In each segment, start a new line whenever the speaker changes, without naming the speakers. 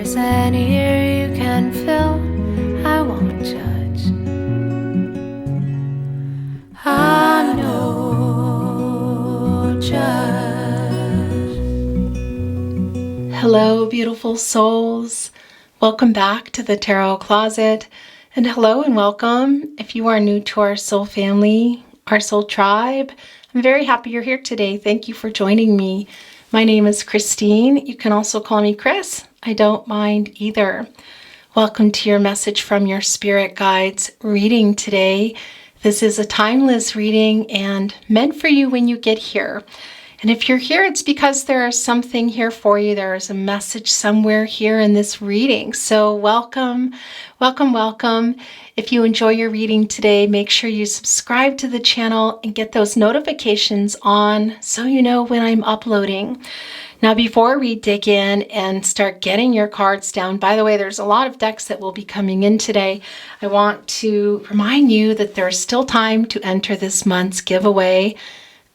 there's an ear you can fill, I won't judge. I know judge. Hello, beautiful souls. Welcome back to the Tarot Closet. And hello and welcome if you are new to our soul family, our soul tribe. I'm very happy you're here today. Thank you for joining me. My name is Christine. You can also call me Chris. I don't mind either. Welcome to your message from your spirit guides reading today. This is a timeless reading and meant for you when you get here. And if you're here, it's because there is something here for you. There is a message somewhere here in this reading. So welcome, welcome, welcome. If you enjoy your reading today, make sure you subscribe to the channel and get those notifications on so you know when I'm uploading. Now, before we dig in and start getting your cards down, by the way, there's a lot of decks that will be coming in today. I want to remind you that there's still time to enter this month's giveaway.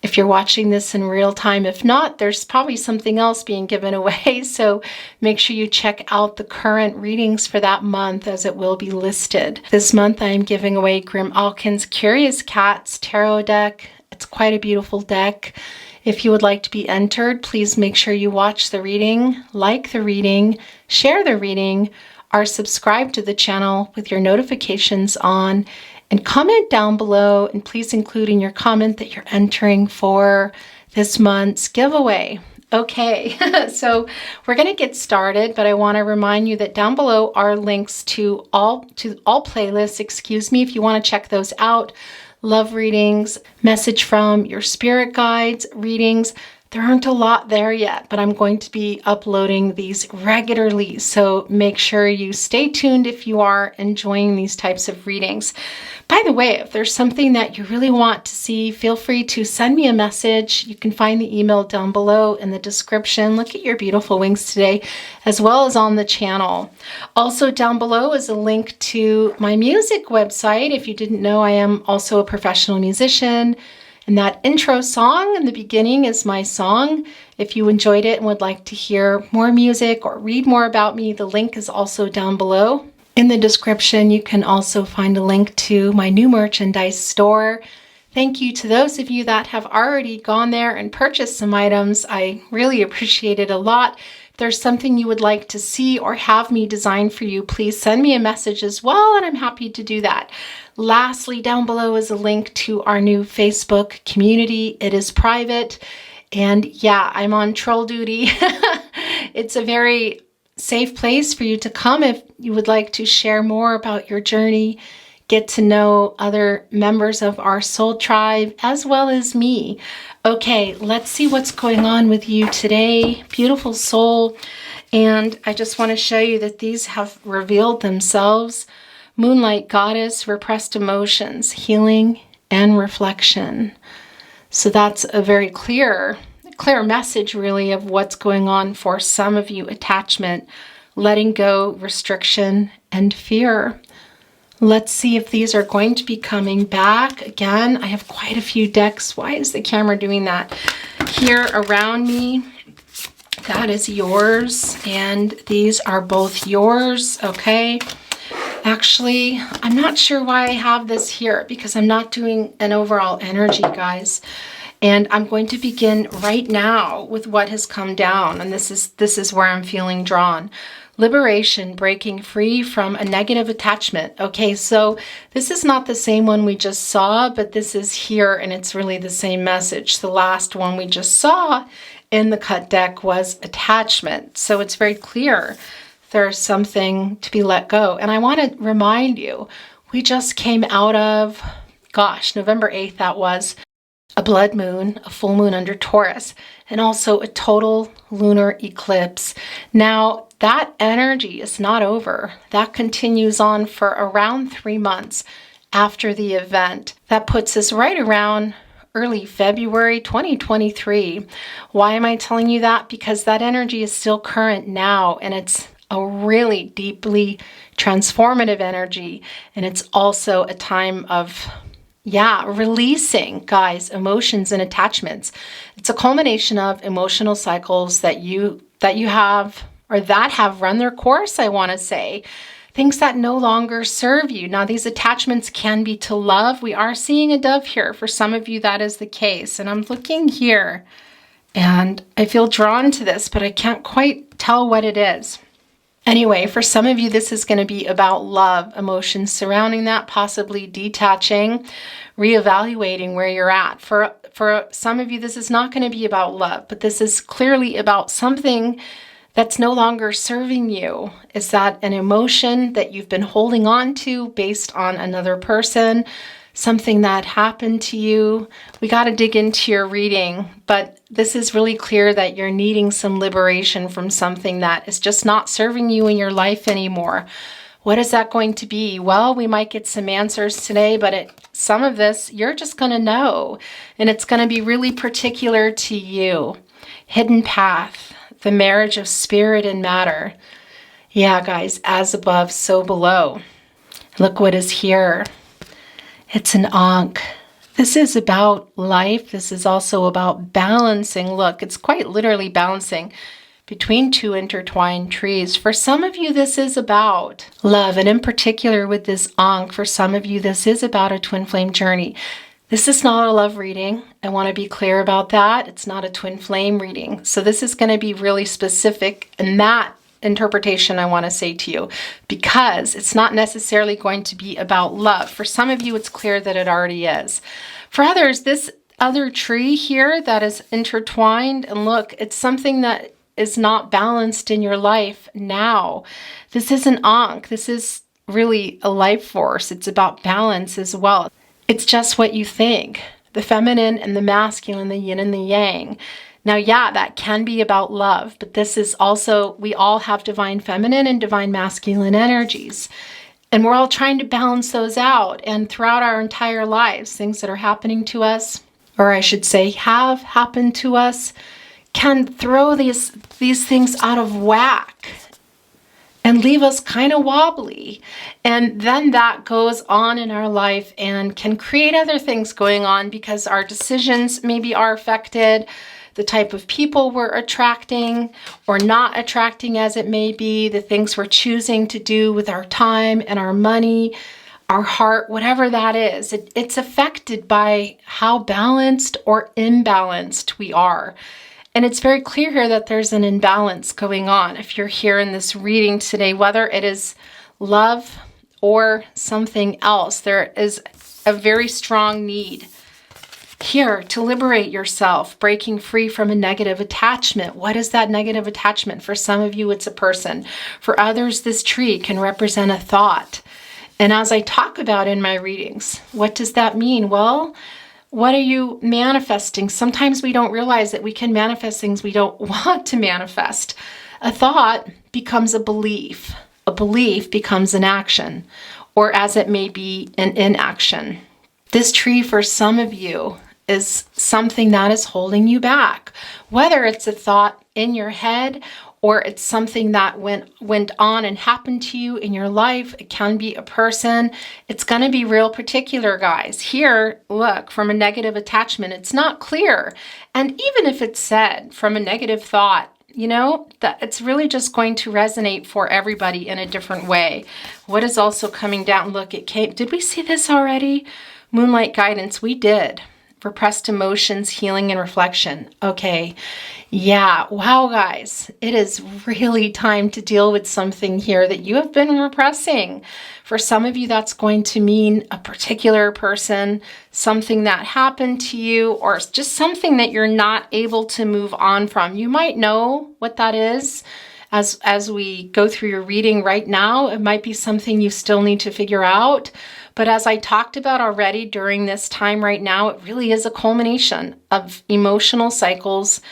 If you're watching this in real time, if not, there's probably something else being given away. So make sure you check out the current readings for that month as it will be listed. This month, I'm giving away Grim Alkin's Curious Cats Tarot deck. It's quite a beautiful deck. If you would like to be entered, please make sure you watch the reading, like the reading, share the reading, or subscribe to the channel with your notifications on, and comment down below, and please include in your comment that you're entering for this month's giveaway. Okay, so we're going to get started, but I want to remind you that down below are links to all playlists, if you want to check those out. Love readings, message from your spirit guides readings. There aren't a lot there yet, but I'm going to be uploading these regularly. So make sure you stay tuned if you are enjoying these types of readings. By the way, if there's something that you really want to see, feel free to send me a message. You can find the email down below in the description. Look at your beautiful wings today, as well as on the channel. Also down below is a link to my music website. If you didn't know, I am also a professional musician. And that intro song in the beginning is my song. If you enjoyed it and would like to hear more music or read more about me, the link is also down below. In the description, you can also find a link to my new merchandise store. Thank you to those of you that have already gone there and purchased some items. I really appreciate it a lot. If there's something you would like to see or have me design for you, please send me a message as well, and I'm happy to do that. Lastly, down below is a link to our new Facebook community. It is private, and yeah, I'm on troll duty. It's a very safe place for you to come if you would like to share more about your journey, get to know other members of our soul tribe, as well as me. Okay, let's see what's going on with you today, beautiful soul. And I just want to show you that these have revealed themselves. Moonlight Goddess, repressed emotions, healing, and reflection. So that's a very clear message, really, of what's going on for some of you. Attachment, letting go, restriction, and fear. Let's see if these are going to be coming back. Again, I have quite a few decks. Why is the camera doing that? Here around me, that is yours, and these are both yours, okay? Actually, I'm not sure why I have this here because I'm not doing an overall energy, guys. And I'm going to begin right now with what has come down. And this is where I'm feeling drawn. Liberation, breaking free from a negative attachment. Okay, so this is not the same one we just saw, but this is here and it's really the same message. The last one we just saw in the cut deck was attachment. So it's very clear. There's something to be let go. And I want to remind you, we just came out of, November 8th, that was a blood moon, a full moon under Taurus, and also a total lunar eclipse. Now, that energy is not over. That continues on for around 3 months after the event. That puts us right around early February 2023. Why am I telling you that? Because that energy is still current now, and it's a really deeply transformative energy. And it's also a time of, releasing, guys, emotions and attachments. It's a culmination of emotional cycles that you have or that have run their course, I want to say. Things that no longer serve you. Now, these attachments can be to love. We are seeing a dove here. For some of you, that is the case. And I'm looking here, and I feel drawn to this, but I can't quite tell what it is. Anyway, for some of you, this is going to be about love, emotions surrounding that, possibly detaching, reevaluating where you're at. For some of you, this is not going to be about love, but this is clearly about something that's no longer serving you. Is that an emotion that you've been holding on to based on another person, something that happened to you? We got to dig into your reading, but this is really clear that you're needing some liberation from something that is just not serving you in your life anymore. What is that going to be? Well, we might get some answers today, but some of this you're just going to know, and it's going to be really particular to you. Hidden path, the marriage of spirit and matter. Yeah, guys, as above, so below. Look what is here. It's an Ankh. This is about life. This is also about balancing. Look, it's quite literally balancing between two intertwined trees. For some of you, this is about love. And in particular with this Ankh, for some of you, this is about a twin flame journey. This is not a love reading. I want to be clear about that. It's not a twin flame reading. So this is going to be really specific in that interpretation, I want to say to you, because it's not necessarily going to be about love. For some of you, it's clear that it already is. For others, this other tree here that is intertwined, and look, it's something that is not balanced in your life now. This is an Ankh. This is really a life force. It's about balance as well. It's just what you think. The feminine and the masculine, the yin and the yang. Now, yeah, that can be about love, but this is also, we all have divine feminine and divine masculine energies. And we're all trying to balance those out. And throughout our entire lives, things that are happening to us, or I should say have happened to us, can throw these things out of whack and leave us kind of wobbly. And then that goes on in our life and can create other things going on because our decisions maybe are affected, the type of people we're attracting or not attracting as it may be, the things we're choosing to do with our time and our money, our heart, whatever that is. It's affected by how balanced or imbalanced we are. And it's very clear here that there's an imbalance going on. If you're here in this reading today, whether it is love or something else, there is a very strong need here to liberate yourself, breaking free from a negative attachment. What is that negative attachment? For some of you, it's a person. For others, this tree can represent a thought. And as I talk about in my readings, what does that mean? Well, what are you manifesting? Sometimes we don't realize that we can manifest things we don't want to manifest. A thought becomes a belief. A belief becomes an action, or as it may be, an inaction. This tree, for some of you, is something that is holding you back. Whether it's a thought in your head or it's something that went on and happened to you in your life. It can be a person. It's going to be real particular, guys. Here, look, from a negative attachment, it's not clear. And even if it's said from a negative thought, you know, that it's really just going to resonate for everybody in a different way. What is also coming down? Look, it came. Did we see this already? Moonlight guidance. We did. Repressed emotions, healing, and reflection. Okay. Yeah. Wow, guys. It is really time to deal with something here that you have been repressing. For some of you, that's going to mean a particular person, something that happened to you, or just something that you're not able to move on from. You might know what that is. As we go through your reading right now, it might be something you still need to figure out. But as I talked about already during this time right now, it really is a culmination of emotional cycles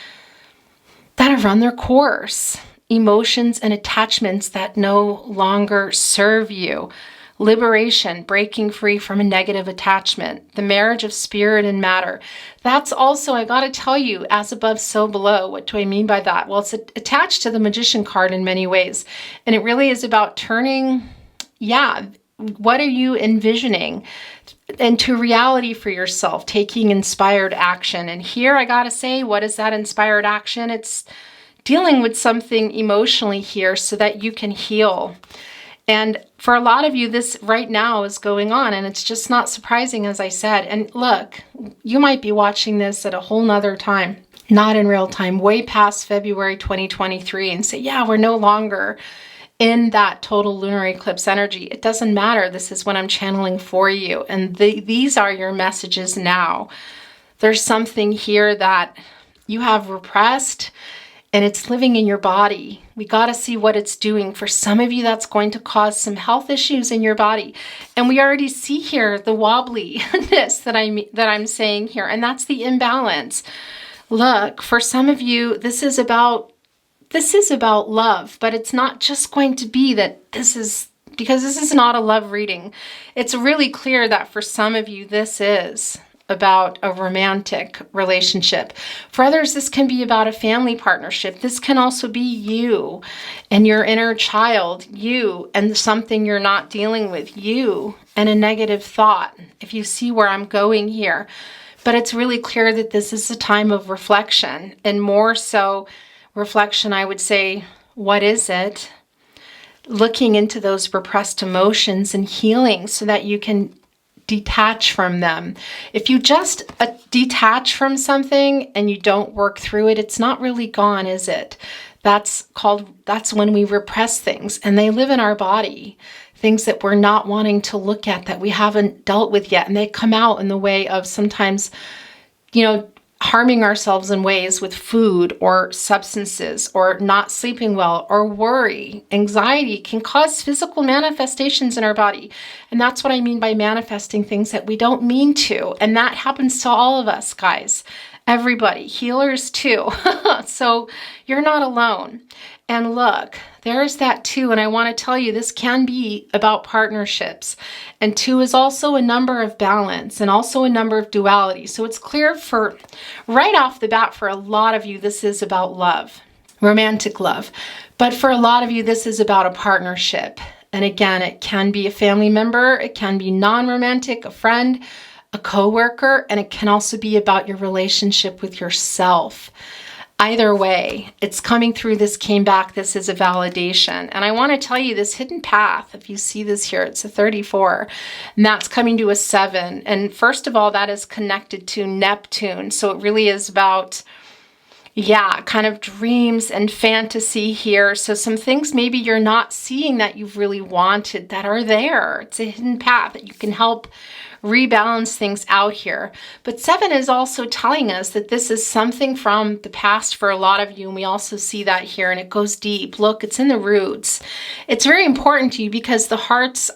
that have run their course. Emotions and attachments that no longer serve you. Liberation, breaking free from a negative attachment. The marriage of spirit and matter. That's also, I got to tell you, as above, so below. What do I mean by that? Well, it's attached to the Magician card in many ways. And it really is about turning, what are you envisioning into reality for yourself, taking inspired action. And here I got to say, what is that inspired action? It's dealing with something emotionally here so that you can heal. And for a lot of you, this right now is going on, and it's just not surprising, as I said. And look, you might be watching this at a whole nother time, not in real time, way past February 2023, and say, yeah, we're no longer in that total lunar eclipse energy. It doesn't matter. This is what I'm channeling for you. And these are your messages now. There's something here that you have repressed, and it's living in your body. We got to see what it's doing. For some of you, that's going to cause some health issues in your body. And we already see here the wobbliness that I'm saying here, and that's the imbalance. Look, for some of you, this is about love, but it's not just going to be that because this is not a love reading. It's really clear that for some of you, this is about a romantic relationship. For others, this can be about a family partnership. This can also be you and your inner child, you and something you're not dealing with, you and a negative thought, if you see where I'm going here. But it's really clear that this is a time of reflection, and more so reflection, I would say, what is it? Looking into those repressed emotions and healing so that you can detach from them. If you just detach from something and you don't work through it, it's not really gone, is it? That's when we repress things, and they live in our body. Things that we're not wanting to look at, that we haven't dealt with yet, and they come out in the way of sometimes, harming ourselves in ways with food or substances, or not sleeping well, or worry. Anxiety can cause physical manifestations in our body. And that's what I mean by manifesting things that we don't mean to. And that happens to all of us, guys. Everybody, healers too. So you're not alone. And look, there's that too. And I want to tell you, this can be about partnerships. And 2 is also a number of balance and also a number of duality. So it's clear for right off the bat, for a lot of you, this is about love, romantic love. But for a lot of you, this is about a partnership. And again, it can be a family member, it can be non-romantic, a friend, a coworker, and it can also be about your relationship with yourself. Either way, it's coming through. This came back. This is a validation. And I want to tell you, this hidden path, if you see this here, it's a 34, and that's coming to a 7. And first of all, that is connected to Neptune. So it really is about, kind of dreams and fantasy here. So some things maybe you're not seeing that you've really wanted that are there. It's a hidden path that you can help rebalance things out here. But 7 is also telling us that this is something from the past for a lot of you, and we also see that here, and it goes deep. Look, it's in the roots. It's very important to you because the hearts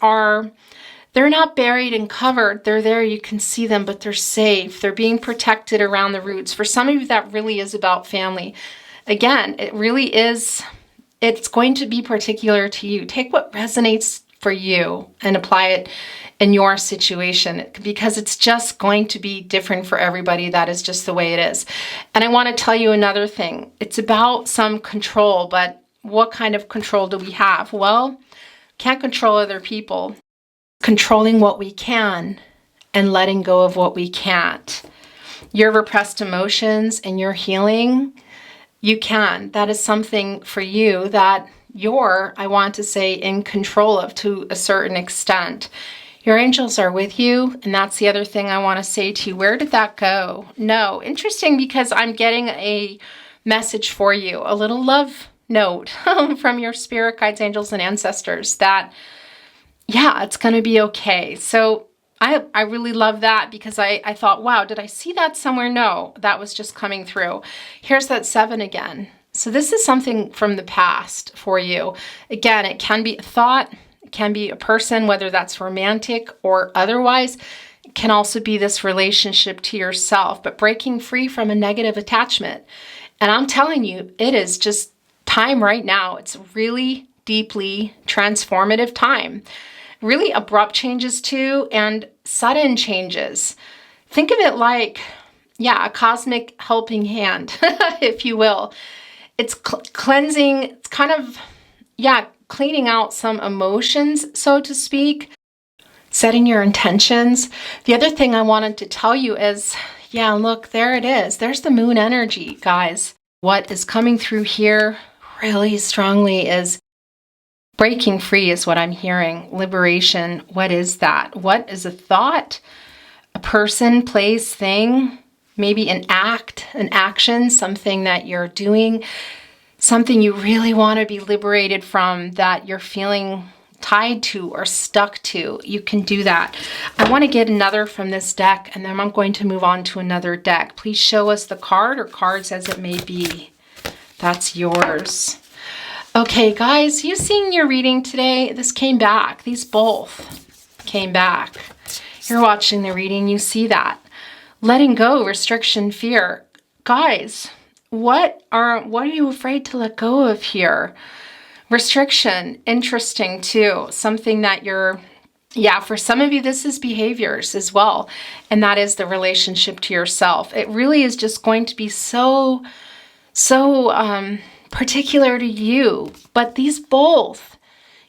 they're not buried and covered. They're there, you can see them, but they're safe. They're being protected around the roots. For some of you, that really is about family. Again, it really is, it's going to be particular to you. Take what resonates for you and apply it in your situation, because it's just going to be different for everybody. That is just the way it is. And I want to tell you another thing. It's about some control, but what kind of control do we have? Well, can't control other people. Controlling what we can and letting go of what we can't. Your repressed emotions and your healing, you can. That is something for you that you're, I want to say, in control of to a certain extent. Your angels are with you, and that's the other thing I want to say to you. Where did that go? No, interesting, because I'm getting a message for you, a little love note from your spirit guides, angels, and ancestors that, it's going to be okay. So I really love that, because I thought, wow, did I see that somewhere? No, that was just coming through. Here's that 7 again. So this is something from the past for you. Again, it can be a thought, it can be a person, whether that's romantic or otherwise. It can also be this relationship to yourself, but breaking free from a negative attachment. And I'm telling you, it is just time right now. It's really deeply transformative time. Really abrupt changes too, and sudden changes. Think of it like, a cosmic helping hand, if you will. It's cleansing, it's kind of, cleaning out some emotions, so to speak, setting your intentions. The other thing I wanted to tell you is, look, there it is. There's the moon energy, guys. What is coming through here really strongly is breaking free is what I'm hearing. Liberation. What is that? What is a thought, a person, place, thing, maybe an act, an action, something that you're doing, something you really want to be liberated from that you're feeling tied to or stuck to. You can do that. I want to get another from this deck, and then I'm going to move on to another deck. Please show us the card or cards as it may be. That's yours. Okay, guys, you seeing your reading today? This came back. These both came back. You're watching the reading. You see that. Letting go, restriction, fear. Guys, what are you afraid to let go of here? Restriction, interesting too. Something that for some of you, this is behaviors as well. And that is the relationship to yourself. It really is just going to be so particular to you. But these both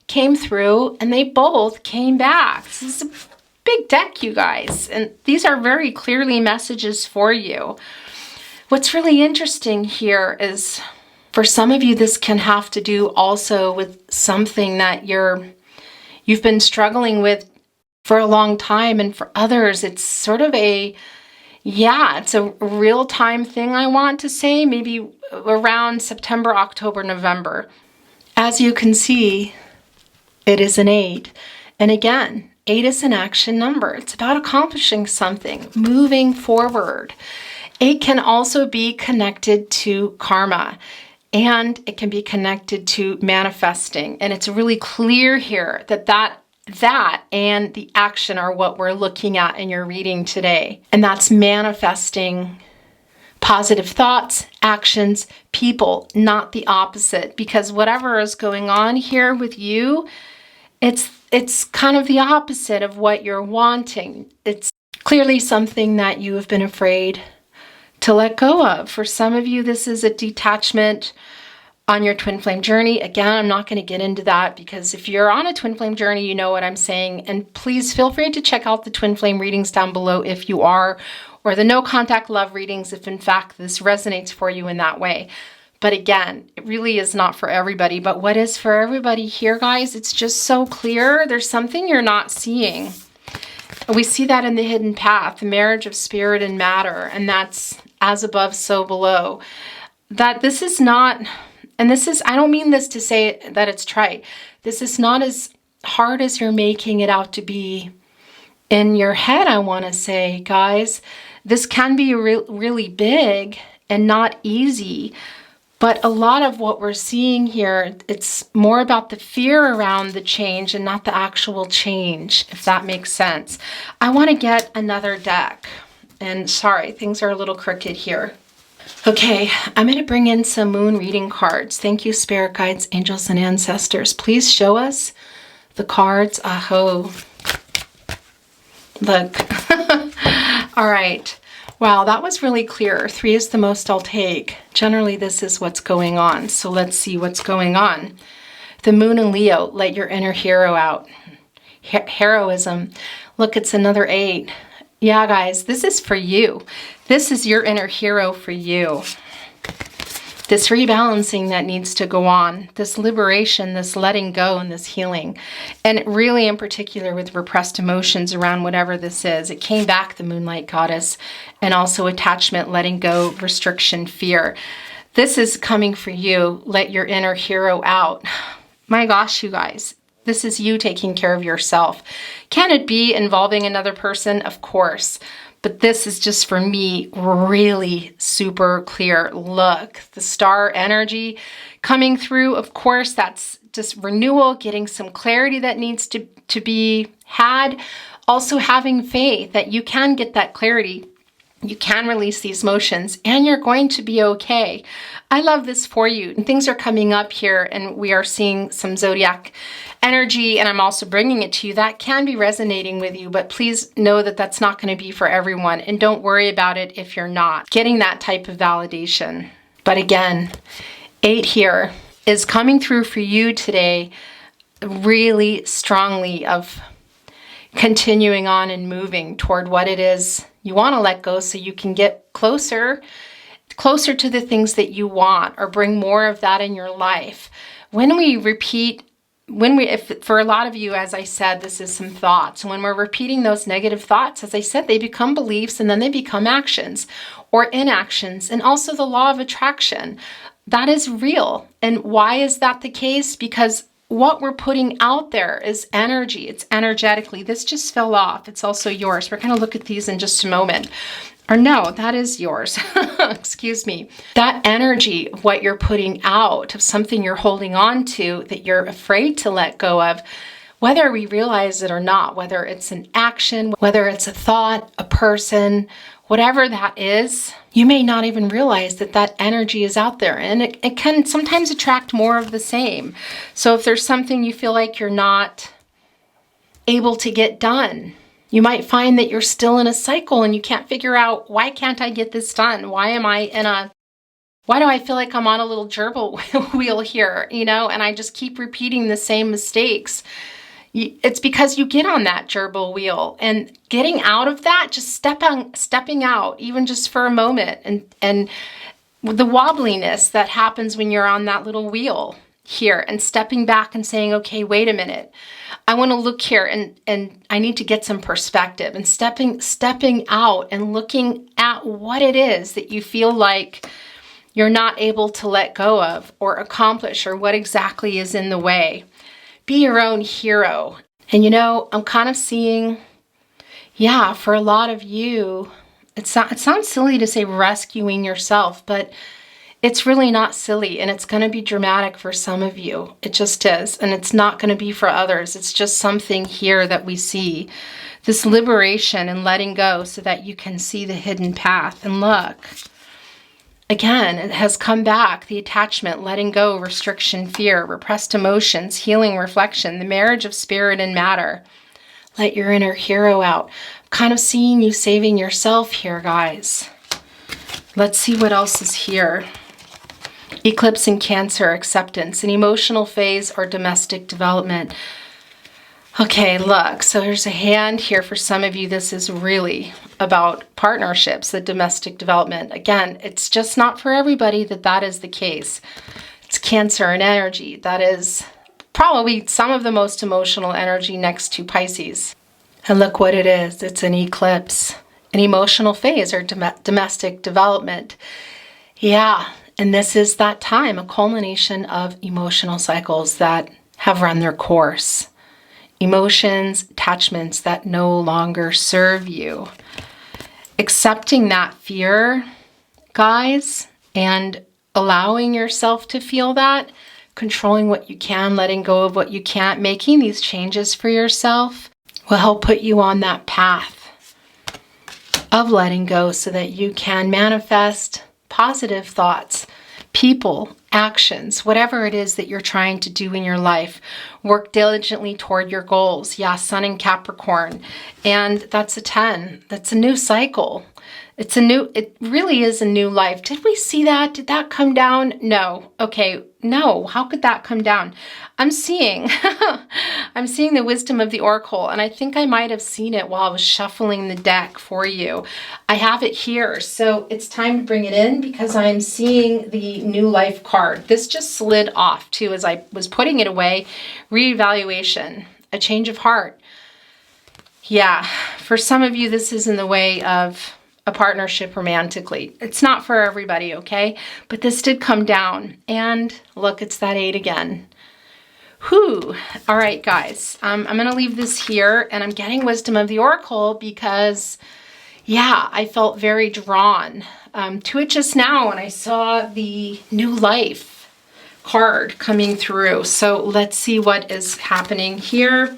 came through and they both came back. This is a big deck, you guys. And these are very clearly messages for you. What's really interesting here is for some of you, this can have to do also with something that you've been struggling with for a long time. And for others, it's sort of it's a real-time thing, I want to say, maybe around September, October, November. As you can see, it is an 8. And again, 8 is an action number. It's about accomplishing something, moving forward. 8 can also be connected to karma, and it can be connected to manifesting. And it's really clear here that and the action are what we're looking at in your reading today. And that's manifesting positive thoughts, actions, people, not the opposite. Because whatever is going on here with you, it's kind of the opposite of what you're wanting. It's clearly something that you have been afraid to let go of. For some of you, this is a detachment on your twin flame journey. Again, I'm not going to get into that because if you're on a twin flame journey, you know what I'm saying. And please feel free to check out the twin flame readings down below if you are, or the no contact love readings if in fact this resonates for you in that way. But again, it really is not for everybody. But what is for everybody here, guys, it's just so clear. There's something you're not seeing. We see that in the hidden path, the marriage of spirit and matter, and that's as above, so below. That this is not, and this is, I don't mean this to say that it's trite. This is not as hard as you're making it out to be in your head, I want to say, guys. This can be really big and not easy. But a lot of what we're seeing here, it's more about the fear around the change and not the actual change, if that makes sense. I want to get another deck. And sorry, things are a little crooked here. Okay, I'm going to bring in some moon reading cards. Thank you, spirit guides, angels, and ancestors. Please show us the cards. Aho. Look. All right. Wow, that was really clear. 3 is the most I'll take. Generally, this is what's going on. So let's see what's going on. The moon in Leo, let your inner hero out. Heroism. Look, it's another 8. Yeah, guys, this is for you. This is your inner hero for you. This rebalancing that needs to go on, this liberation, this letting go, and this healing. And really in particular with repressed emotions around whatever this is. It came back, the Moonlight Goddess, and also attachment, letting go, restriction, fear. This is coming for you. Let your inner hero out. My gosh, you guys. This is you taking care of yourself. Can it be involving another person? Of course. But this is just for me really super clear. Look, the star energy coming through. Of course, that's just renewal, getting some clarity that needs to be had. Also having faith that you can get that clarity. You can release these emotions and you're going to be okay. I love this for you. And things are coming up here and we are seeing some zodiac energy, and I'm also bringing it to you. That can be resonating with you, but please know that that's not going to be for everyone. And don't worry about it if you're not getting that type of validation. But again, 8 here is coming through for you today really strongly of continuing on and moving toward what it is you want to let go so you can get closer closer to the things that you want, or bring more of that in your life. When we repeat, if for a lot of you, as I said, this is some thoughts. And when we're repeating those negative thoughts, as I said, they become beliefs, and then they become actions or inactions. And also the law of attraction, that is real. And why is that the case? Because what we're putting out there is energy. It's energetically. This just fell off. It's also yours. We're going to look at these in just a moment. Or no, that is yours. Excuse me. That energy of what you're putting out, of something you're holding on to that you're afraid to let go of, whether we realize it or not, whether it's an action, whether it's a thought, a person, whatever that is, you may not even realize that that energy is out there, and it can sometimes attract more of the same. So if there's something you feel like you're not able to get done, you might find that you're still in a cycle and you can't figure out, why can't I get this done? Why do I feel like I'm on a little gerbil wheel here, and I just keep repeating the same mistakes. It's because you get on that gerbil wheel, and getting out of that, just stepping out, even just for a moment, and the wobbliness that happens when you're on that little wheel here, and stepping back and saying, okay, wait a minute. I want to look here, and I need to get some perspective, and stepping out and looking at what it is that you feel like you're not able to let go of or accomplish, or what exactly is in the way. Be your own hero. And I'm kind of seeing, for a lot of you, it sounds silly to say rescuing yourself, but it's really not silly, and it's going to be dramatic for some of you. It just is. And it's not going to be for others. It's just something here that we see. This liberation and letting go so that you can see the hidden path. And look, again, it has come back. The attachment, letting go, restriction, fear, repressed emotions, healing, reflection, the marriage of spirit and matter. Let your inner hero out. I'm kind of seeing you saving yourself here, guys. Let's see what else is here. Eclipse in Cancer, acceptance, an emotional phase or domestic development. Okay, look, so there's a hand here for some of you. This is really about partnerships, the domestic development. Again, it's just not for everybody that is the case. It's Cancer and energy. That is probably some of the most emotional energy next to Pisces. And look what it is. It's an eclipse, an emotional phase or domestic development. Yeah. And this is that time, a culmination of emotional cycles that have run their course. Emotions, attachments that no longer serve you. Accepting that fear, guys, and allowing yourself to feel that, controlling what you can, letting go of what you can't, making these changes for yourself will help put you on that path of letting go so that you can manifest positive thoughts, people, actions, whatever it is that you're trying to do in your life. Work diligently toward your goals. Yeah, Sun in Capricorn. And that's a 10. That's a new cycle. It really is a new life. Did we see that? Did that come down? No. Okay. No. How could that come down? I'm seeing the wisdom of the oracle, and I think I might have seen it while I was shuffling the deck for you. I have it here, so it's time to bring it in because I'm seeing the new life card. This just slid off too as I was putting it away. Reevaluation, a change of heart. Yeah, for some of you, this is in the way of a partnership romantically. It's not for everybody, okay? But this did come down. And look, it's that 8 again. Whew. All right, guys. I'm going to leave this here, and I'm getting wisdom of the oracle because, yeah, I felt very drawn to it just now when I saw the new life card coming through. So let's see what is happening here.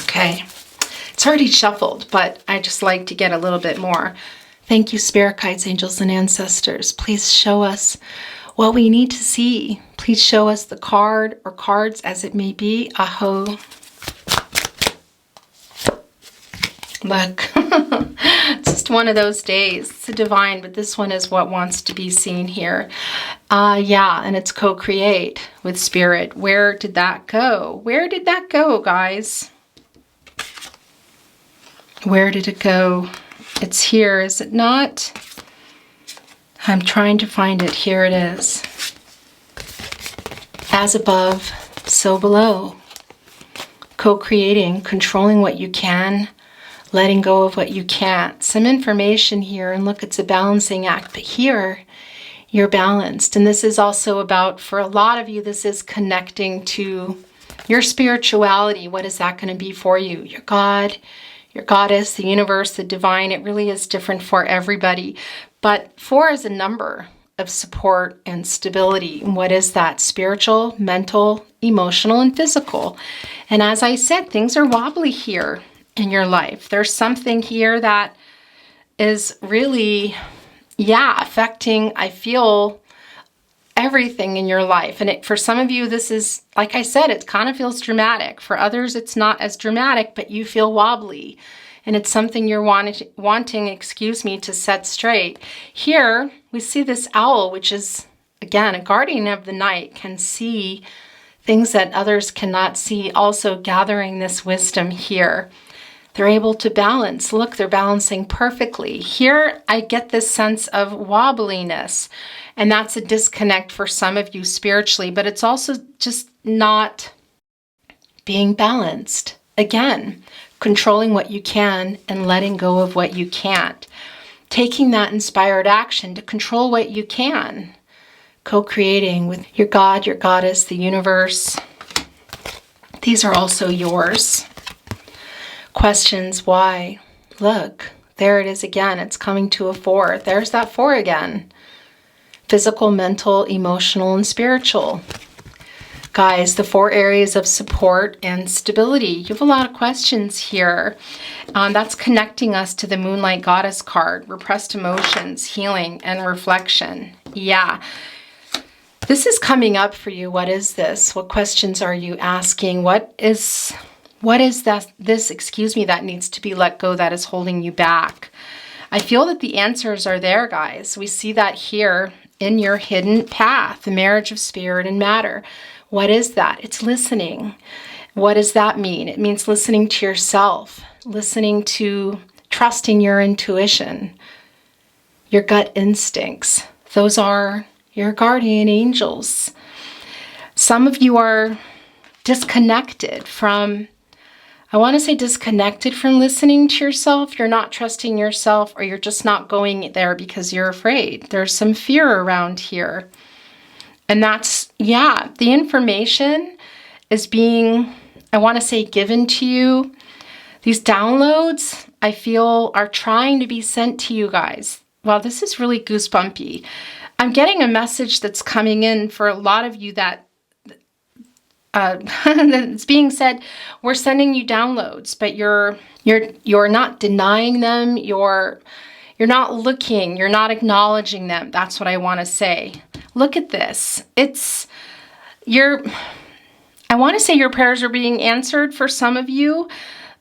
Okay, it's already shuffled, but I just like to get a little bit more. Thank you, spirit guides, angels, and ancestors. Please show us what we need to see. Please show us the card or cards as it may be. Aho. Look, it's just one of those days. It's a divine, but this one is what wants to be seen here. Yeah, and it's co-create with spirit. Where did that go? Where did that go, guys? Where did it go? It's here, is it not? I'm trying to find it. Here it is. As above, so below. Co-creating, controlling what you can, letting go of what you can't. Some information here, and look, it's a balancing act, but here you're balanced. And this is also about, for a lot of you, this is connecting to your spirituality. What is that going to be for you? Your God, your goddess, the universe, the divine. It really is different for everybody. But 4 is a number of support and stability. And what is that? Spiritual, mental, emotional, and physical. And as I said, things are wobbly here in your life. There's something here that is really, affecting, I feel, everything in your life. And for some of you, this is, like I said, it kind of feels dramatic. For others, it's not as dramatic, but you feel wobbly. And it's something you're wanting, to set straight. Here, we see this owl, which is, again, a guardian of the night, can see things that others cannot see, also gathering this wisdom here. They're able to balance. Look, they're balancing perfectly. Here, I get this sense of wobbliness, and that's a disconnect for some of you spiritually, but it's also just not being balanced. Again, controlling what you can and letting go of what you can't. Taking that inspired action to control what you can. Co-creating with your God, your goddess, the universe. These are also yours. Questions, why? Look, there it is again. It's coming to a 4. There's that 4 again. Physical, mental, emotional, and spiritual. Guys, the 4 areas of support and stability. You have a lot of questions here. That's connecting us to the Moonlight Goddess card. Repressed emotions, healing, and reflection. Yeah. This is coming up for you. What is this? What questions are you asking? What is that that needs to be let go, that is holding you back? I feel that the answers are there, guys. We see that here in your hidden path, the marriage of spirit and matter. What is that? It's listening. What does that mean? It means listening to yourself, listening to, trusting your intuition, your gut instincts. Those are your guardian angels. Some of you are disconnected from listening to yourself. You're not trusting yourself, or you're just not going there because you're afraid. There's some fear around here. And that's, the information is being, given to you. These downloads, I feel, are trying to be sent to you guys. Wow, this is really goosebumpy. I'm getting a message that's coming in for a lot of you that it's being said, we're sending you downloads, but you're not denying them. You're not looking. You're not acknowledging them. That's what I want to say. Look at this. Your prayers are being answered for some of you,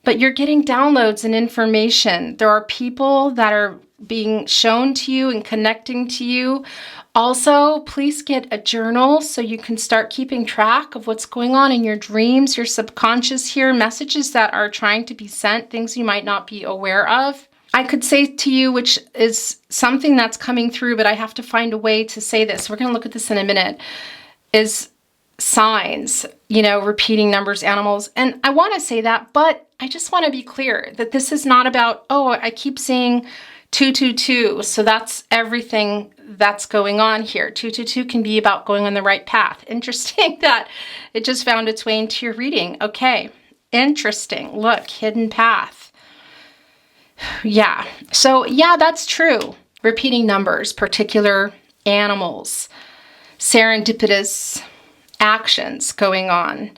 but you're getting downloads and information. There are people that are being shown to you and connecting to you. Also, please get a journal so you can start keeping track of what's going on in your dreams, your subconscious here, messages that are trying to be sent, things you might not be aware of. I could say to you, which is something that's coming through, but I have to find a way to say this. We're going to look at this in a minute, is signs, repeating numbers, animals. And I want to say that, but I just want to be clear that this is not about, I keep seeing 222. So that's everything that's going on here. 222 can be about going on the right path. Interesting that it just found its way into your reading. Okay, interesting. Look, hidden path. Yeah, so that's true. Repeating numbers, particular animals, serendipitous actions going on,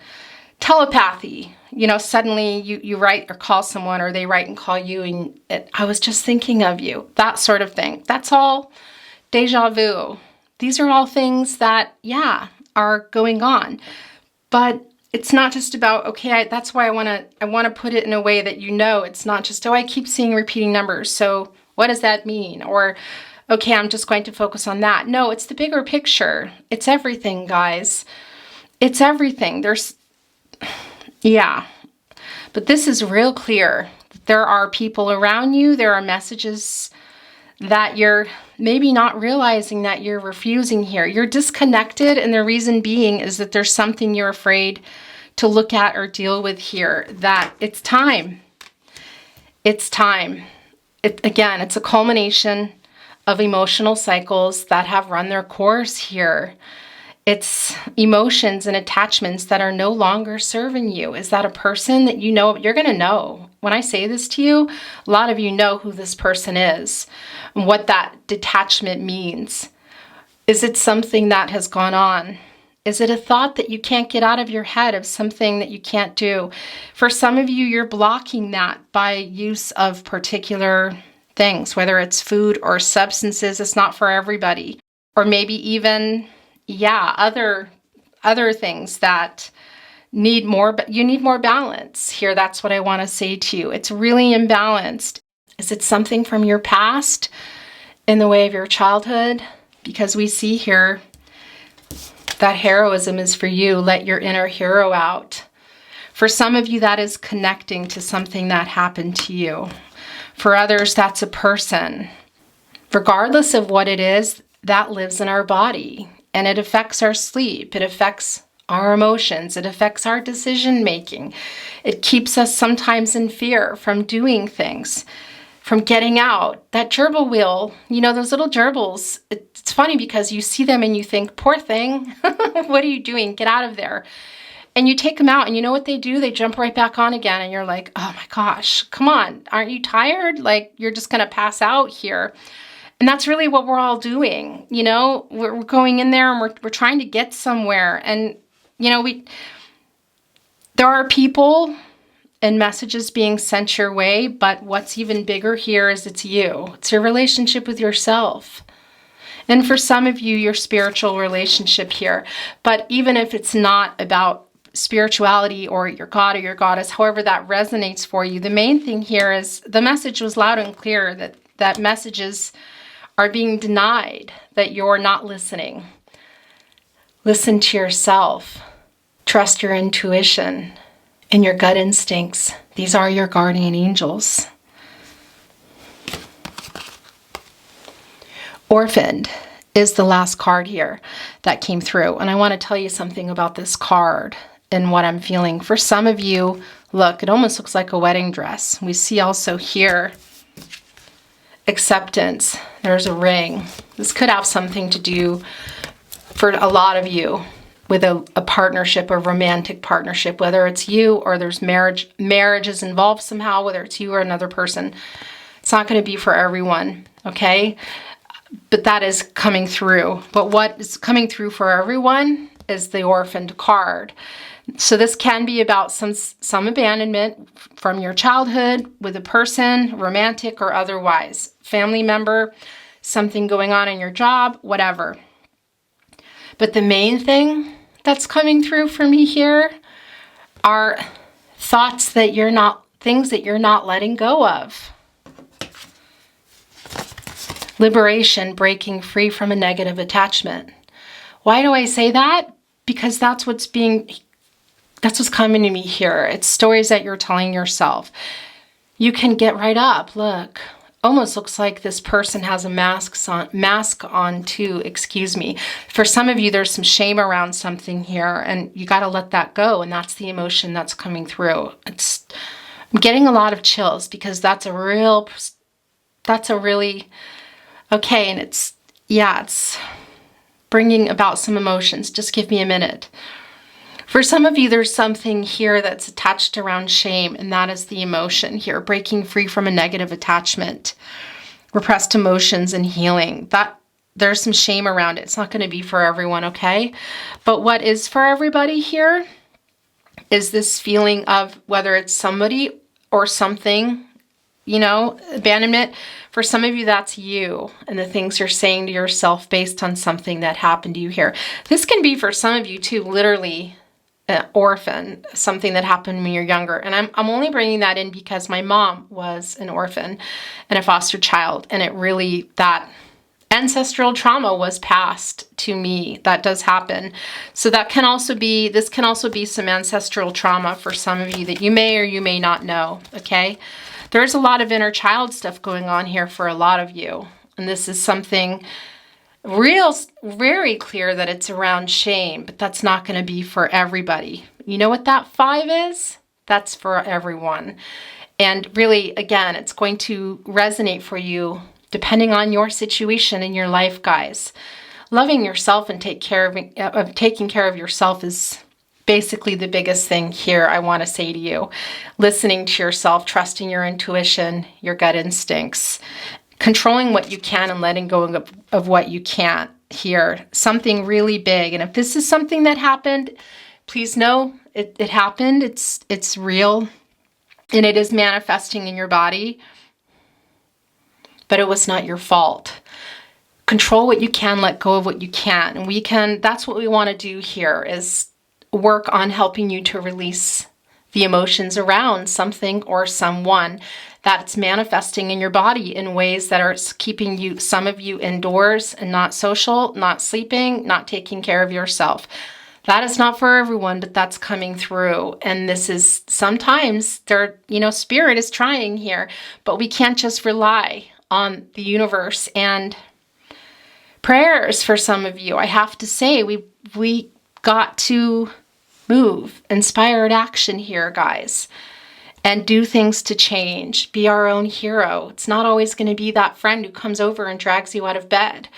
telepathy. Suddenly you write or call someone, or they write and call you, and I was just thinking of you, that sort of thing. That's all deja vu. These are all things that, are going on. But it's not just about, that's why I want to put it in a way that it's not just, I keep seeing repeating numbers, so what does that mean? Or, I'm just going to focus on that. No, it's the bigger picture. It's everything, guys. It's everything. But this is real clear. there are people around you, there are messages that you're maybe not realizing that you're refusing here. You're disconnected, and the reason being is that there's something you're afraid to look at or deal with here, that it's time. It's time. Again, it's a culmination of emotional cycles that have run their course here. It's emotions and attachments that are no longer serving you. Is that a person that you know? You're going to know. When I say this to you, a lot of you know who this person is and what that detachment means. Is it something that has gone on? Is it a thought that you can't get out of your head, of something that you can't do? For some of you, you're blocking that by use of particular things, whether it's food or substances. It's not for everybody. Or maybe even, other things that need more, but you need more balance here. That's what I want to say to you. It's really imbalanced. Is it something from your past in the way of your childhood? Because we see here that heroism is for you. Let your inner hero out. For some of you, that is connecting to something that happened to you. For others, that's a person. Regardless of what it is, that lives in our body, and it affects our sleep. It affects our emotions. It affects our decision making. It keeps us sometimes in fear from doing things, from getting out. That gerbil wheel, those little gerbils, it's funny because you see them and you think, poor thing, what are you doing? Get out of there. And you take them out, and you know what they do? They jump right back on again, and you're like, oh my gosh, come on. Aren't you tired? Like, you're just going to pass out here. And that's really what we're all doing. We're going in there and we're trying to get somewhere. And, there are people and messages being sent your way, but what's even bigger here is it's you. It's your relationship with yourself. And for some of you, your spiritual relationship here. But even if it's not about spirituality or your God or your goddess, however that resonates for you, the main thing here is the message was loud and clear that messages are being denied, that you're not listening. Listen to yourself. Trust your intuition and your gut instincts. These are your guardian angels. Orphaned is the last card here that came through. And I want to tell you something about this card and what I'm feeling. For some of you, look, it almost looks like a wedding dress. We see also here acceptance. There's a ring. This could have something to do for a lot of you with a partnership, a romantic partnership, whether it's you or there's marriage is involved somehow, whether it's you or another person. It's not going to be for everyone, okay? But that is coming through. But what is coming through for everyone is the orphaned card. So this can be about some abandonment from your childhood with a person, romantic or otherwise, family member, something going on in your job, whatever. But the main thing that's coming through for me here are things that you're not letting go of. Liberation, breaking free from a negative attachment. Why do I say that? Because that's what's coming to me here. It's stories that you're telling yourself. You can get right up. Look, almost looks like this person has a mask on too, excuse me. For some of you, there's some shame around something here, and you got to let that go, and that's the emotion that's coming through. I'm getting a lot of chills because that's a really, okay, and it's bringing about some emotions. Just give me a minute. For some of you, there's something here that's attached around shame, and that is the emotion here, breaking free from a negative attachment, repressed emotions, and healing. There's some shame around it. It's not going to be for everyone, okay? But what is for everybody here is this feeling of whether it's somebody or something, abandonment. For some of you, that's you and the things you're saying to yourself based on something that happened to you here. This can be for some of you too, literally an orphan, something that happened when you're younger. And I'm only bringing that in because my mom was an orphan and a foster child. And that ancestral trauma was passed to me. That does happen. So this can also be some ancestral trauma for some of you that you may or you may not know, okay? There's a lot of inner child stuff going on here for a lot of you. And this is something very clear that it's around shame, but that's not going to be for everybody. You know what that 5 is? That's for everyone. And really, again, it's going to resonate for you depending on your situation in your life, guys. Loving yourself and taking care of yourself is basically the biggest thing here I want to say to you. Listening to yourself, trusting your intuition, your gut instincts, controlling what you can and letting go of what you can't here. Something really big. And if this is something that happened, please know it happened. It's real. And it is manifesting in your body. But it was not your fault. Control what you can, let go of what you can't. And that's what we want to do here, is work on helping you to release the emotions around something or someone that's manifesting in your body in ways that are keeping some of you indoors and not social, not sleeping, not taking care of yourself. That is not for everyone, but that's coming through. And this is sometimes spirit is trying here, but we can't just rely on the universe and prayers for some of you. I have to say, we got to move, inspired action here, guys, and do things to change, be our own hero. It's not always going to be that friend who comes over and drags you out of bed,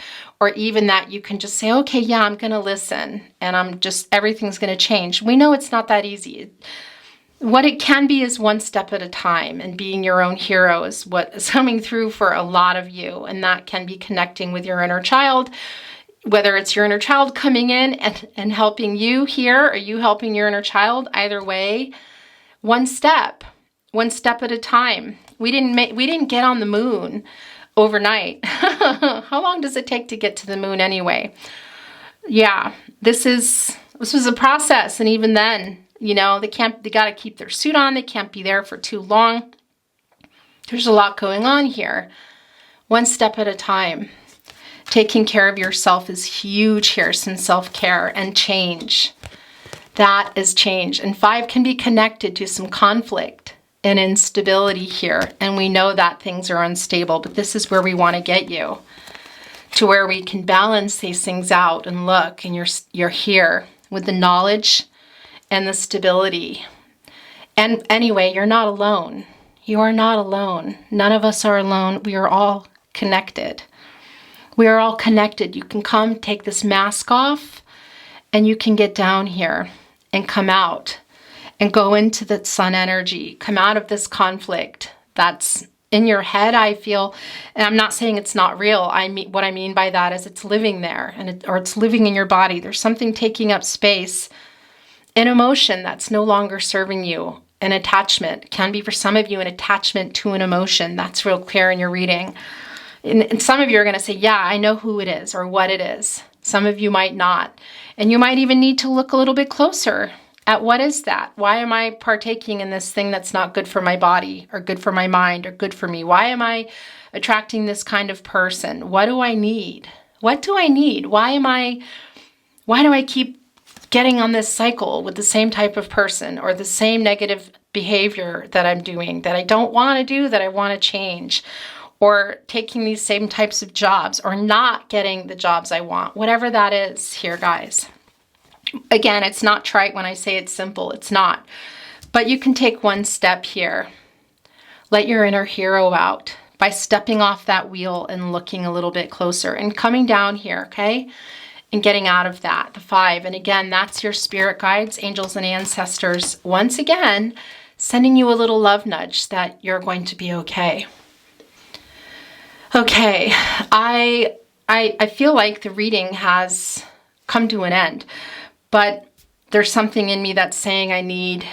or even that you can just say, okay, yeah, I'm going to listen and everything's going to change. We know it's not that easy. What it can be is one step at a time, and being your own hero is what is coming through for a lot of you. And that can be connecting with your inner child, whether it's your inner child coming in and helping you here, or you helping your inner child. Either way, one step at a time. We didn't get on the moon overnight. How long does it take to get to the moon anyway? Yeah, this was a process, and even then, they got to keep their suit on. They can't be there for too long. There's a lot going on here. One step at a time. Taking care of yourself is huge here, some self-care and change. That is change. And 5 can be connected to some conflict and instability here. And we know that things are unstable, but this is where we want to get you, to where we can balance these things out and look, and you're here with the knowledge and the stability. And anyway, you're not alone. You are not alone. None of us are alone. We are all connected. We are all connected. You can come, take this mask off, and you can get down here and come out and go into the sun energy. Come out of this conflict that's in your head, I feel. And I'm not saying it's not real. What I mean by that is it's living there, or it's living in your body. There's something taking up space. An emotion that's no longer serving you. An attachment can be, for some of you, an attachment to an emotion. That's real clear in your reading. And some of you are going to say, yeah, I know who it is or what it is. Some of you might not. And you might even need to look a little bit closer at what is that? Why am I partaking in this thing that's not good for my body or good for my mind or good for me? Why am I attracting this kind of person? What do I need? What do I need? Why do I keep getting on this cycle with the same type of person or the same negative behavior that I'm doing that I don't want to do, that I want to change, or taking these same types of jobs, or not getting the jobs I want, whatever that is here, guys. Again, it's not trite when I say it's simple. It's not. But you can take one step here. Let your inner hero out by stepping off that wheel and looking a little bit closer and coming down here, okay? And getting out of that, the 5. And again, that's your spirit guides, angels, and ancestors. Once again, sending you a little love nudge that you're going to be okay. Okay, I feel like the reading has come to an end, but there's something in me that's saying I need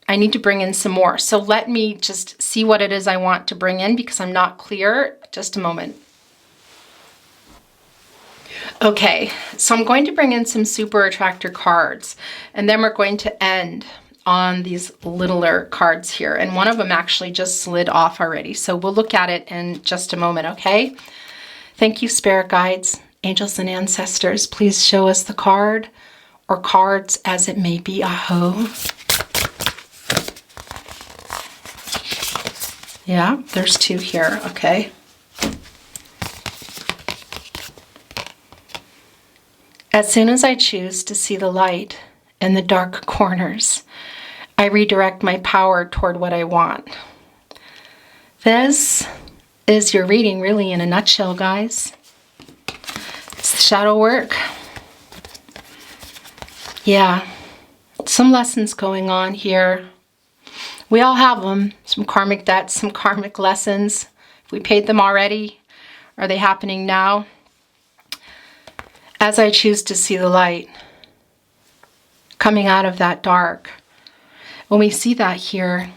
to bring in some more. So let me just see what it is I want to bring in, because I'm not clear. Just a moment. Okay, so I'm going to bring in some super attractor cards, and then we're going to end on these littler cards here. And one of them actually just slid off already. So we'll look at it in just a moment, okay? Thank you, spirit guides, angels, and ancestors. Please show us the card, or cards as it may be. Aho. Yeah, there's 2 here. Okay. As soon as I choose to see the light in the dark corners, I redirect my power toward what I want. This is your reading really in a nutshell, guys. It's the shadow work. Yeah, some lessons going on here. We all have them. Some karmic debts, some karmic lessons. If we paid them already, are they happening now? As I choose to see the light coming out of that dark, when we see that here,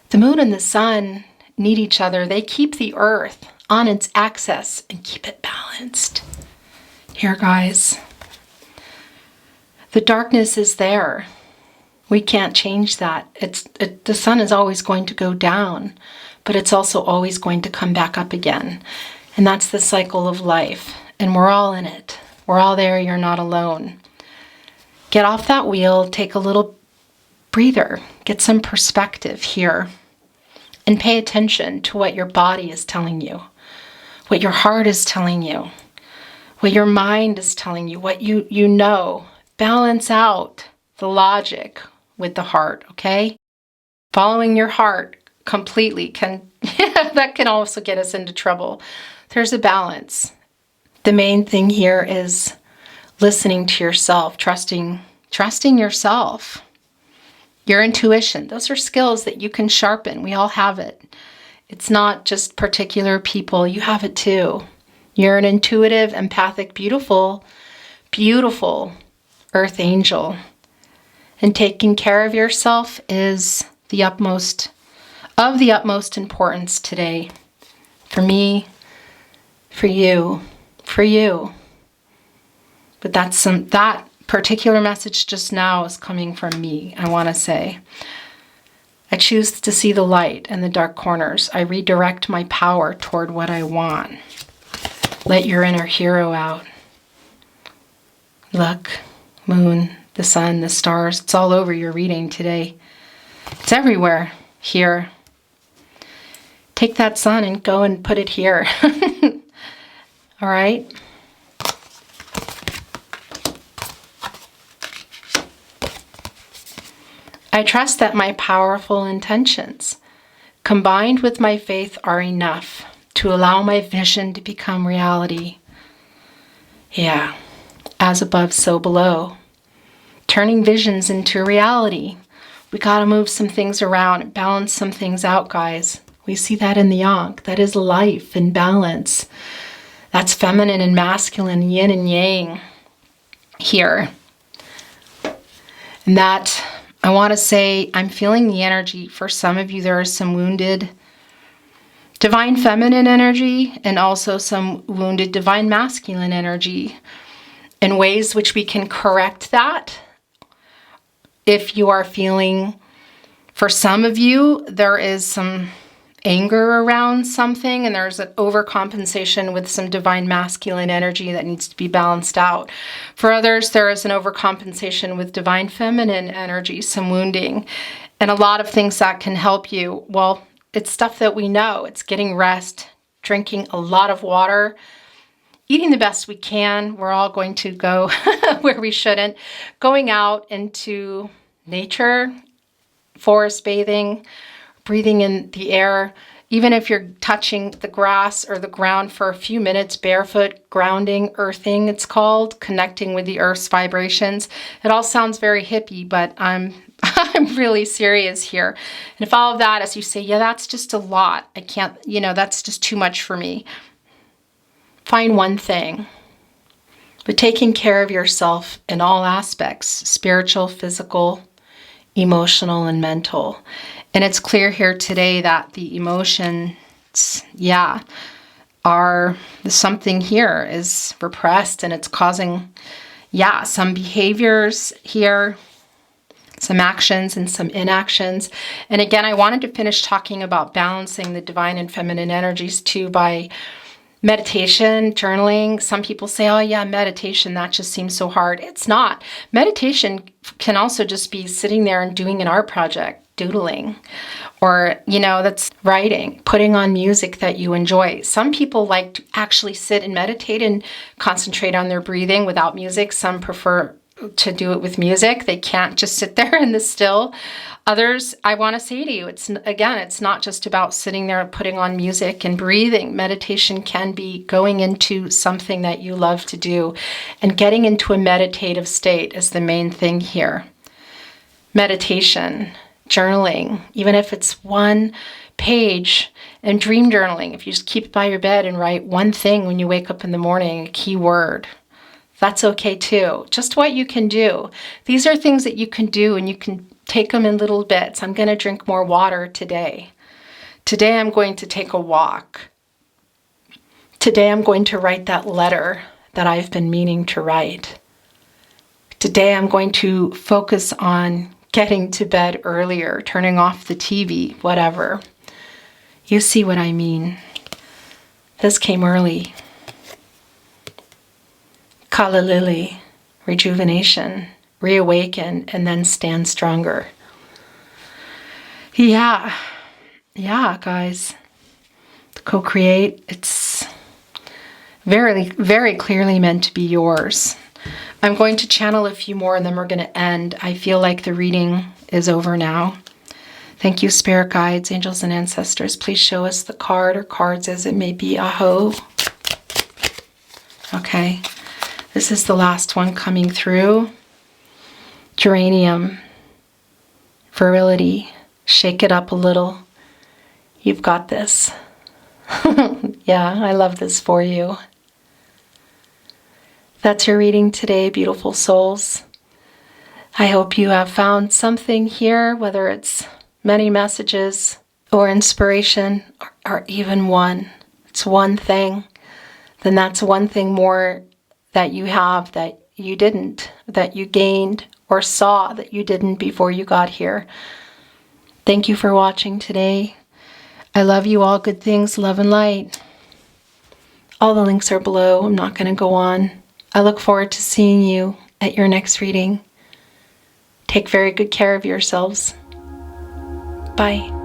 the moon and the sun need each other. They keep the earth on its axis and keep it balanced. Here, guys, the darkness is there. We can't change that. The sun is always going to go down, but it's also always going to come back up again. And that's the cycle of life. And we're all in it. We're all there. You're not alone. Get off that wheel. Take a little breather. Get some perspective here. And pay attention to what your body is telling you. What your heart is telling you. What your mind is telling you. What you know. Balance out the logic with the heart, okay? Following your heart completely that can also get us into trouble. There's a balance. The main thing here is listening to yourself, trusting yourself, your intuition. Those are skills that you can sharpen. We all have it. It's not just particular people. You have it too. You're an intuitive, empathic, beautiful, beautiful earth angel. And taking care of yourself is the utmost importance today. For me, for you. But that particular message just now is coming from me, I want to say. I choose to see the light in the dark corners. I redirect my power toward what I want. Let your inner hero out. Look, moon, the sun, the stars, it's all over your reading today. It's everywhere here. Take that sun and go and put it here. All right? I trust that my powerful intentions, combined with my faith, are enough to allow my vision to become reality. Yeah, as above, so below. Turning visions into reality. We got to move some things around and balance some things out, guys. We see that in the Ankh. That is life in balance. That's feminine and masculine, yin and yang here. And that, I want to say, I'm feeling the energy. For some of you, there is some wounded divine feminine energy and also some wounded divine masculine energy, in ways which we can correct that. If you are feeling, for some of you, there is some anger around something and there's an overcompensation with some divine masculine energy that needs to be balanced out. For others, there is an overcompensation with divine feminine energy, some wounding, and a lot of things that can help you. Well, it's stuff that we know. It's getting rest, drinking a lot of water, eating the best we can. We're all going to go where we shouldn't. Going out into nature, forest bathing, breathing in the air. Even if you're touching the grass or the ground for a few minutes, barefoot, grounding, earthing, it's called, connecting with the earth's vibrations. It all sounds very hippie, but I'm really serious here. And if all of that, as you say, yeah, that's just a lot. I can't, that's just too much for me. Find one thing. But taking care of yourself in all aspects, spiritual, physical, emotional, and mental. And it's clear here today that the emotions, are something here is repressed and it's causing, some behaviors here, some actions and some inactions. And again, I wanted to finish talking about balancing the divine and feminine energies too by meditation, journaling. Some people say, oh yeah, meditation, that just seems so hard. It's not. Meditation can also just be sitting there and doing an art project. doodling, or, that's writing, putting on music that you enjoy. Some people like to actually sit and meditate and concentrate on their breathing without music. Some prefer to do it with music. They can't just sit there in the still. Others, I want to say to you, it's not just about sitting there and putting on music and breathing. Meditation can be going into something that you love to do, and getting into a meditative state is the main thing here. Meditation, journaling, even if it's one page, and dream journaling. If you just keep it by your bed and write one thing when you wake up in the morning, a key word, that's okay too. Just what you can do. These are things that you can do, and you can take them in little bits. I'm going to drink more water today. Today I'm going to take a walk. Today I'm going to write that letter that I've been meaning to write. Today I'm going to focus on getting to bed earlier, turning off the TV, whatever. You see what I mean. This came early. Kala lily, rejuvenation, reawaken, and then stand stronger. Yeah, guys. Co-create, it's very, very clearly meant to be yours. I'm going to channel a few more, and then we're going to end. I feel like the reading is over now. Thank you, spirit guides, angels, and ancestors. Please show us the card or cards as it may be. Aho. Okay. This is the last one coming through. Geranium. Virility. Shake it up a little. You've got this. Yeah, I love this for you. That's your reading today, beautiful souls. I hope you have found something here, whether it's many messages or inspiration, or even one. It's one thing. Then that's one thing more that you have that you didn't, that you gained or saw that you didn't before you got here. Thank you for watching today. I love you all. Good things, love and light. All the links are below. I'm not going to go on. I look forward to seeing you at your next reading. Take very good care of yourselves. Bye.